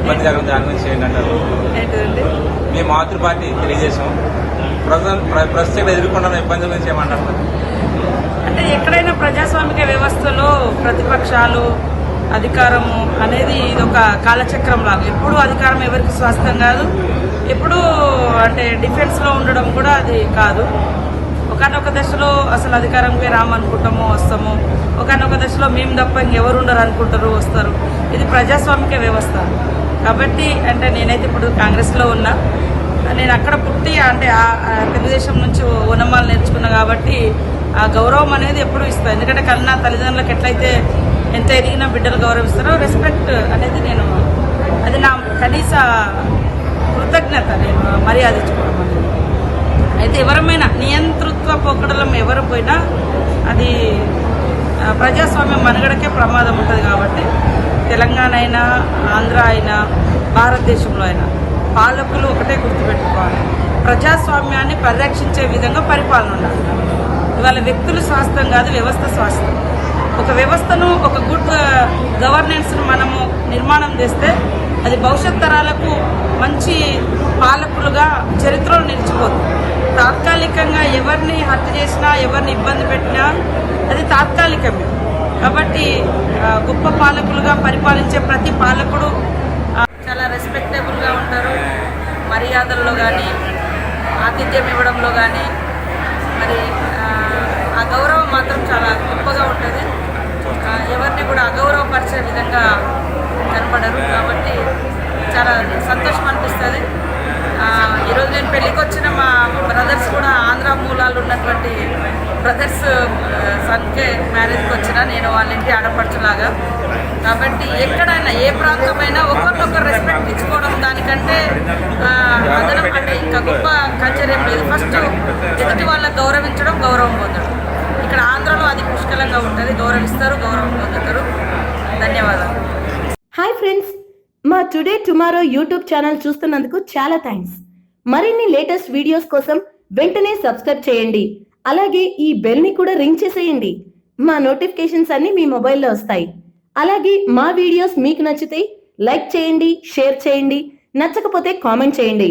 ఇబ్బంది కలగడం దాని గురించి ఏంటంటారు? ఏంటండి మీ మాతృ పార్టీ తెలుగుదేశం ప్రస్తుతం ఎదుర్కొంటున్న ఇబ్బందుల గురించి ఏమంటారు? అంటే ఎక్కడైనా ప్రజాస్వామిక వ్యవస్థలో ప్రతిపక్షాలు అధికారము అనేది ఇది ఒక కాలచక్రం లాగా. ఎప్పుడు అధికారం ఎవరికి స్వాస్థ్యం కాదు, ఎప్పుడు అంటే డిఫెన్స్లో ఉండడం కూడా అది కాదు. ఒకనొక దశలో అసలు అధికారంకి రామనుకుంటామో వస్తాము, ఒకనొక దశలో మేము తప్ప ఇంకెవరు ఉండరు అనుకుంటారు వస్తారు. ఇది ప్రజాస్వామిక వ్యవస్థ కాబట్టి అంటే నేనైతే ఇప్పుడు కాంగ్రెస్లో ఉన్నా. నేను అక్కడ పుట్టి అంటే తెలుగుదేశం నుంచి ఓనమాలు నేర్చుకున్నా కాబట్టి ఆ గౌరవం అనేది ఎప్పుడు ఇస్తాను. ఎందుకంటే కన్నా తల్లిదండ్రులకు ఎట్లయితే ఎంత ఎదిగినా బిడ్డలు గౌరవిస్తారో రెస్పెక్ట్ అనేది నేను అది నా కనీస కృతజ్ఞత, నేను మర్యాద ఇచ్చుకోవడం అనేది. అయితే ఎవరమైనా నియంతృత్వ పోకడలం ఎవరు పోయినా అది ప్రజాస్వామ్యం మనుగడకే ప్రమాదం ఉంటుంది. కాబట్టి తెలంగాణ అయినా ఆంధ్ర అయినా భారతదేశంలో అయినా పాలకులు ఒకటే గుర్తుపెట్టుకోవాలి, ప్రజాస్వామ్యాన్ని పరిరక్షించే విధంగా పరిపాలన ఉండాలి. ఇవాళ వ్యక్తులు స్వాస్థ్యం కాదు, వ్యవస్థ స్వాస్థ్యం. ఒక వ్యవస్థను ఒక గుడ్ గవర్నెన్స్ను మనము నిర్మాణం చేస్తే అది భవిష్యత్ తరాలకు మంచి పాలకులుగా చరిత్రలో నిలిచిపోతుంది. తాత్కాలికంగా ఎవరిని హత్య చేసినా ఎవరిని ఇబ్బంది పెట్టినా అది తాత్కాలికమే. కాబట్టి గొప్ప పాలకులుగా పరిపాలించే ప్రతి పాలకుడు చాలా రెస్పెక్టబుల్గా ఉంటారు. మర్యాదల్లో కానీ ఆతిథ్యం ఇవ్వడంలో కానీ మరి ఆ గౌరవం మాత్రం చాలా గొప్పగా ఉంటుంది. ఎవరిని కూడా అగౌరవపరిచే విధంగా కనపడరు. కాబట్టి చాలా సంతోషం అనిపిస్తుంది. ఈరోజు నేను పెళ్ళికి వచ్చిన మా బ్రదర్స్ కూడా ఆంధ్ర మూలాలు ఉన్నటువంటి బ్రదర్స్ సన్కే మ్యారేజ్కి వచ్చిన నేను వాళ్ళ ఇంటి ఆడపడుచులాగా. కాబట్టి ఎక్కడైనా ఏ ప్రాంతమైనా ఒకరినొకరు రెస్పెక్ట్ ఇచ్చుకోవడం దానికంటే అదనం అంటే ఇంకా గొప్ప కల్చర్ ఏం లేదు. ఫస్ట్ ఎదుటి వాళ్ళకి గౌరవించడం, గౌరవం పొందడం. ఇక్కడ ఆంధ్రలో అది పుష్కలంగా ఉంటుంది. గౌరవిస్తారు, గౌరవం పొందుతారు. ధన్యవాదాలు. హాయ్ ఫ్రెండ్స్, మా టుడే టుమారో యూట్యూబ్ ఛానల్ చూస్తున్నందుకు చాలా థ్యాంక్స్. మరిన్ని లేటెస్ట్ వీడియోస్ కోసం వెంటనే సబ్స్క్రైబ్ చేయండి. అలాగే ఈ బెల్ ని కూడా రింగ్ చేసేయండి. మా నోటిఫికేషన్స్ అన్ని మీ మొబైల్లో వస్తాయి. అలాగే మా వీడియోస్ మీకు నచ్చితే లైక్ చేయండి, షేర్ చేయండి, నచ్చకపోతే కామెంట్ చేయండి.